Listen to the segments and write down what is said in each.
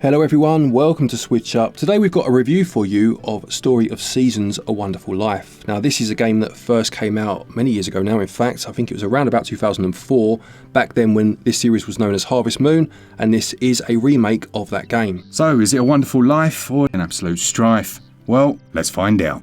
Hello everyone, welcome to SwitchUp. Today we've got a review for you of Story of Seasons, A Wonderful Life. Now this is a game that first came out many years ago now. In fact, I think it was around about 2004, back then when this series was known as Harvest Moon, and this is a remake of that game. So is it a wonderful life or an absolute strife? Well, let's find out.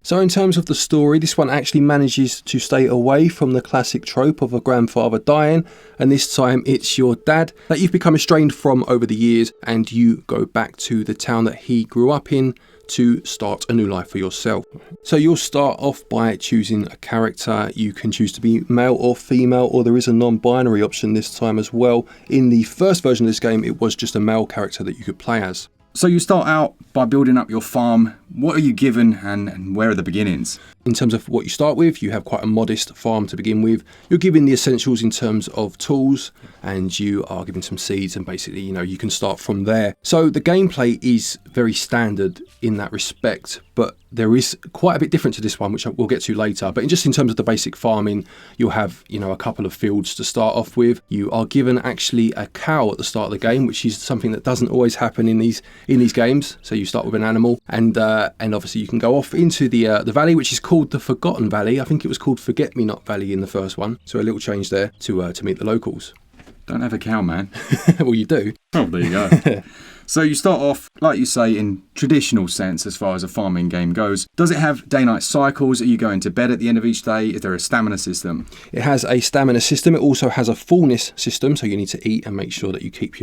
So in terms of the story, this one actually manages to stay away from the classic trope of a grandfather dying, and this time it's your dad that you've become estranged from over the years, and you go back to the town that he grew up in to start a new life for yourself. So you'll start off by choosing a character. You can choose to be male or female, or there is a non-binary option this time as well. In the first version of this game, it was just a male character that you could play as. So you start out by building up your farm. What are you given and where are the beginnings? In terms of what you start with, you have quite a modest farm to begin with. You're given the essentials in terms of tools, and you are given some seeds, and basically, you can start from there. So the gameplay is very standard in that respect, but there is quite a bit different to this one, which we'll get to later. But just in terms of the basic farming, you'll have, a couple of fields to start off with. You are given actually a cow at the start of the game, which is something that doesn't always happen in these games. So you start with an animal, and obviously you can go off into the valley, which is called the Forgotten Valley. I think it was called Forget-Me-Not Valley in the first one. So a little change there to meet the locals. Don't have a cow, man. Well, you do. Oh, there you go. So you start off, like you say, in traditional sense as far as a farming game goes. Does it have day-night cycles? Are you going to bed at the end of each day? Is there a stamina system? It has a stamina system. It also has a fullness system, so you need to eat and make sure that you keep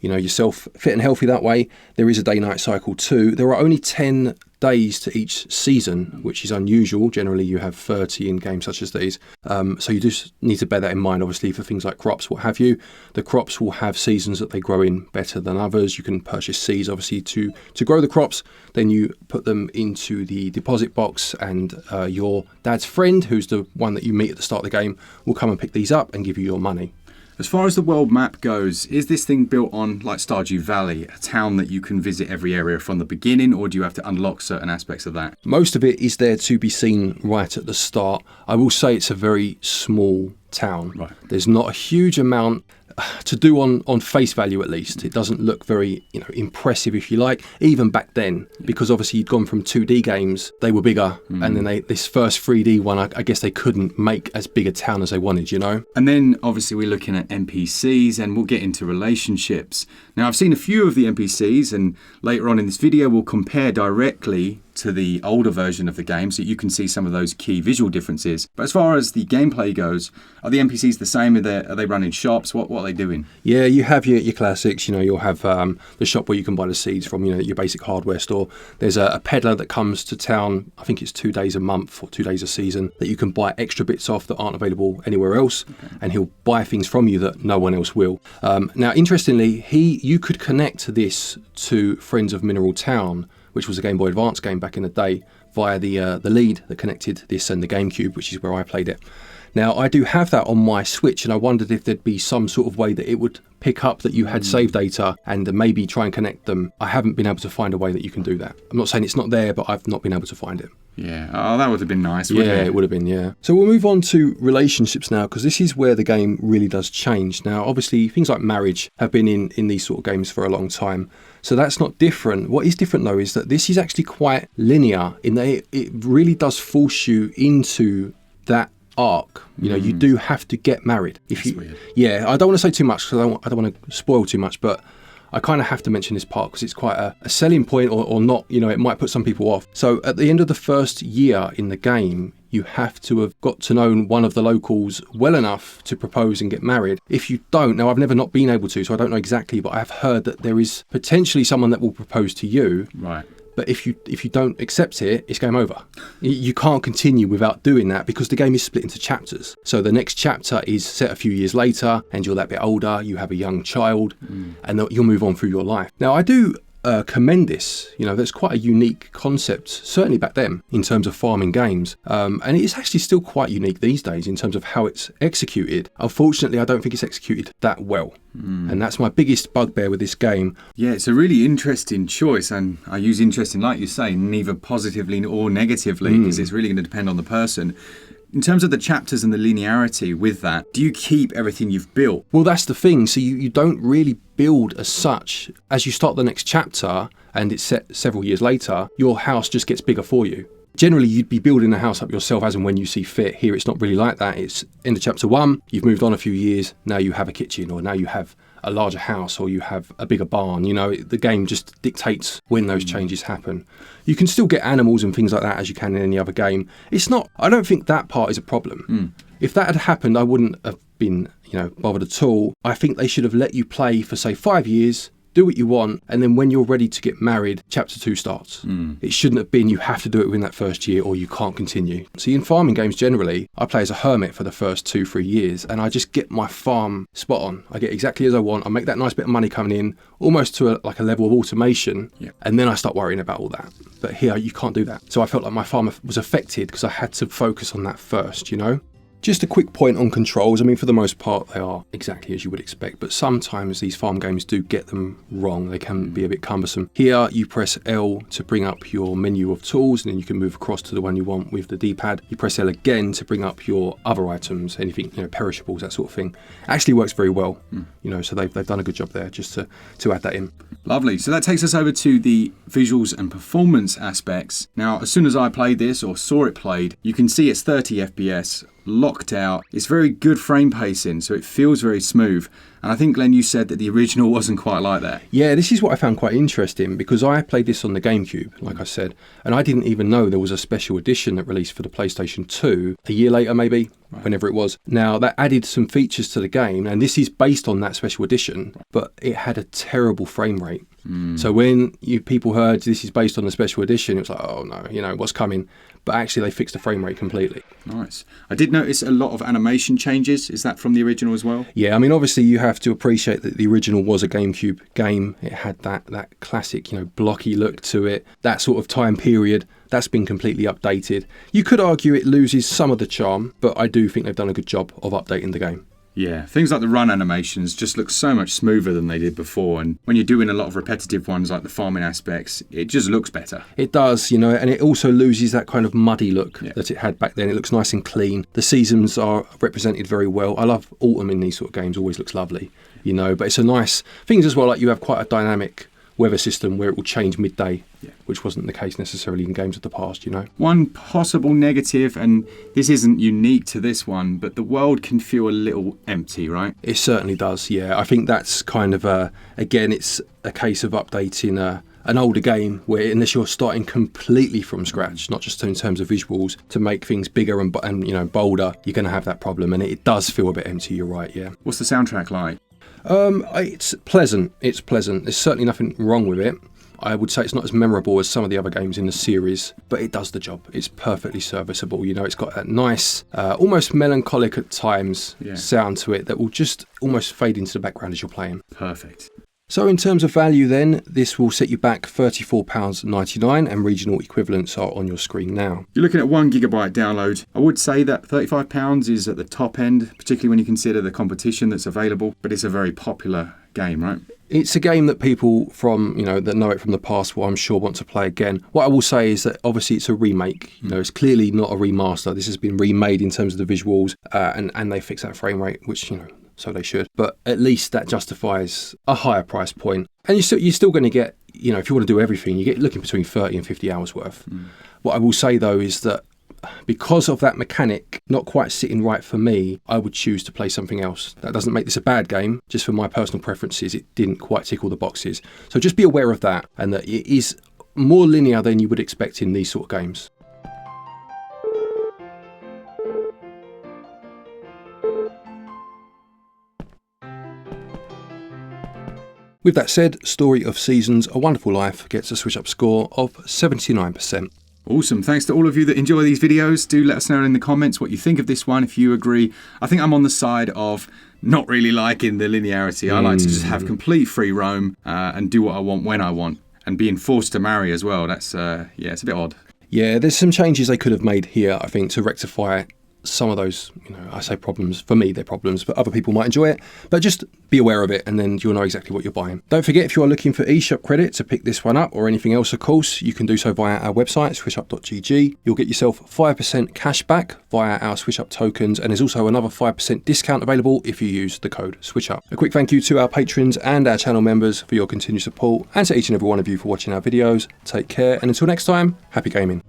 yourself fit and healthy that way. There is a day-night cycle too. There are only 10 days to each season, which is unusual. Generally you have 30 in games such as these, so you just need to bear that in mind, obviously, for things like crops, what have you. The crops will have seasons that they grow in better than others. You can purchase seeds, obviously, to grow the crops. Then you put them into the deposit box, and your dad's friend, who's the one that you meet at the start of the game, will come and pick these up and give you your money. As far as the world map goes, is this thing built on, like Stardew Valley, a town that you can visit every area from the beginning, or do you have to unlock certain aspects of that? Most of it is there to be seen right at the start. I will say it's a very small town. Right. There's not a huge amount to do on face value, at least. It doesn't look very impressive, if you like, even back then, because obviously you'd gone from 2D games, they were bigger, and then this first 3D one, I guess they couldn't make as big a town as they wanted, And then obviously we're looking at NPCs, and we'll get into relationships. Now I've seen a few of the NPCs, and later on in this video we'll compare directly to the older version of the game, so you can see some of those key visual differences. But as far as the gameplay goes, are the NPCs the same? Are they running shops? What are they doing? Yeah, you have your classics. You'll have the shop where you can buy the seeds from, your basic hardware store. There's a peddler that comes to town, I think it's 2 days a month or 2 days a season, that you can buy extra bits off that aren't available anywhere else. Okay. And he'll buy things from you that no one else will. Now, interestingly, you could connect this to Friends of Mineral Town, which was a Game Boy Advance game back in the day, via the lead that connected this and the Gamecube, which is where I played it. Now, I do have that on my Switch, and I wondered if there'd be some sort of way that it would pick up that you had save data and maybe try and connect them. I haven't been able to find a way that you can do that. I'm not saying it's not there, but I've not been able to find it. Yeah, oh, that would have been nice, wouldn't it? Yeah, it would have been, yeah. So we'll move on to relationships now, because this is where the game really does change. Now, obviously, things like marriage have been in these sort of games for a long time, so that's not different. What is different, though, is that this is actually quite linear in that it really does force you into that arc. You do have to get married. That's weird. Yeah, I don't want to say too much because I don't want to spoil too much, but I kind of have to mention this part because it's quite a selling point or not. It might put some people off. So at the end of the first year in the game, you have to have got to know one of the locals well enough to propose and get married. If you don't, now I've never not been able to, so I don't know exactly, but I have heard that there is potentially someone that will propose to you. Right. But if you don't accept it, it's game over. You can't continue without doing that because the game is split into chapters. So the next chapter is set a few years later, and you're that bit older, you have a young child, and you'll move on through your life. Now, I do commend this. That's quite a unique concept, certainly back then, in terms of farming games. And it is actually still quite unique these days in terms of how it's executed. Unfortunately, I don't think it's executed that well. And that's my biggest bugbear with this game. Yeah, it's a really interesting choice, and I use interesting, like you say, neither positively or negatively, because it's really going to depend on the person. In terms of the chapters and the linearity with that, do you keep everything you've built? Well, that's the thing. So you don't really build as such. As you start the next chapter, and it's set several years later, your house just gets bigger for you. Generally, you'd be building the house up yourself as and when you see fit. Here, it's not really like that. It's in the chapter 1, you've moved on a few years, now you have a kitchen, or now you have a larger house, or you have a bigger barn. You know, the game just dictates when those changes happen. You can still get animals and things like that as you can in any other game. It's not, I don't think that part is a problem. If that had happened, I wouldn't have been, bothered at all. I think they should have let you play for, say, 5 years, do what you want, and then when you're ready to get married, chapter 2 starts. It shouldn't have been you have to do it within that first year or you can't continue. See, in farming games generally, I play as a hermit for the first 2-3 years, and I just get my farm spot on. I get exactly as I want. I make that nice bit of money coming in, almost to a level of automation, and then I start worrying about all that. But here, you can't do that. So I felt like my farm was affected because I had to focus on that first, Just a quick point on controls. I mean, for the most part, they are exactly as you would expect, but sometimes these farm games do get them wrong. They can be a bit cumbersome. Here, you press L to bring up your menu of tools, and then you can move across to the one you want with the D-pad. You press L again to bring up your other items, anything, perishables, that sort of thing. It actually works very well, so they've done a good job there just to add that in. Lovely. So that takes us over to the visuals and performance aspects. Now, as soon as I played this or saw it played, you can see it's 30 FPS. Locked out. It's very good frame pacing, so it feels very smooth. And I think, Glenn, you said that the original wasn't quite like that. Yeah, this is what I found quite interesting, because I played this on the Gamecube, like I said, and I didn't even know there was a special edition that released for the PlayStation 2 a year later, maybe, whenever it was. Now, that added some features to the game, and this is based on that special edition, but it had a terrible frame rate. So when people heard this is based on the special edition, it was like, oh no, what's coming? But actually they fixed the frame rate completely. Nice. I did notice a lot of animation changes. Is that from the original as well? Yeah, I mean, obviously you have to appreciate that the original was a GameCube game. It had that classic, blocky look to it, that sort of time period. That's been completely updated. You could argue it loses some of the charm, but I do think they've done a good job of updating the game. Yeah, things like the run animations just look so much smoother than they did before, and when you're doing a lot of repetitive ones like the farming aspects, it just looks better. It does, and it also loses that kind of muddy look that it had back then. It looks nice and clean. The seasons are represented very well. I love autumn in these sort of games, always looks lovely, but it's a nice things as well, like you have quite a dynamic weather system where it will change midday, which wasn't the case necessarily in games of the past, One possible negative, and this isn't unique to this one, but the world can feel a little empty, right? It certainly does, yeah. I think that's kind of, again, it's a case of updating an older game where unless you're starting completely from scratch, not just in terms of visuals, to make things bigger and bolder, you're going to have that problem, and it does feel a bit empty, you're right, yeah. What's the soundtrack like? It's pleasant. There's certainly nothing wrong with it. I would say it's not as memorable as some of the other games in the series, but it does the job. It's perfectly serviceable. It's got that nice, almost melancholic at times sound to it that will just almost fade into the background as you're playing. Perfect. So in terms of value then, this will set you back £34.99 and regional equivalents are on your screen now. You're looking at 1 gigabyte download. I would say that £35 is at the top end, particularly when you consider the competition that's available, but it's a very popular game, right? It's a game that people from, that know it from the past will, I'm sure, want to play again. What I will say is that obviously it's a remake. It's clearly not a remaster. This has been remade in terms of the visuals and they fix that frame rate, which, so they should. But at least that justifies a higher price point. And you're still going to get, if you want to do everything, you get looking between 30 and 50 hours worth. What I will say, though, is that because of that mechanic not quite sitting right for me, I would choose to play something else. That doesn't make this a bad game. Just for my personal preferences, it didn't quite tick all the boxes. So just be aware of that, and that it is more linear than you would expect in these sort of games. With that said, Story of Seasons, A Wonderful Life gets a SwitchUp score of 79%. Awesome. Thanks to all of you that enjoy these videos. Do let us know in the comments what you think of this one, if you agree. I think I'm on the side of not really liking the linearity. I like to just have complete free roam and do what I want when I want. And being forced to marry as well. That's, it's a bit odd. Yeah, there's some changes they could have made here, I think, to rectify some of those, I say problems, for me they're problems, but other people might enjoy it. But just be aware of it, and then you'll know exactly what you're buying. Don't forget, if you are looking for eShop credit to pick this one up or anything else, of course, you can do so via our website, switchup.gg. You'll get yourself 5% cash back via our SwitchUp tokens, and there's also another 5% discount available if you use the code SwitchUp. A quick thank you to our patrons and our channel members for your continued support, and to each and every one of you for watching our videos. Take care, and until next time, happy gaming.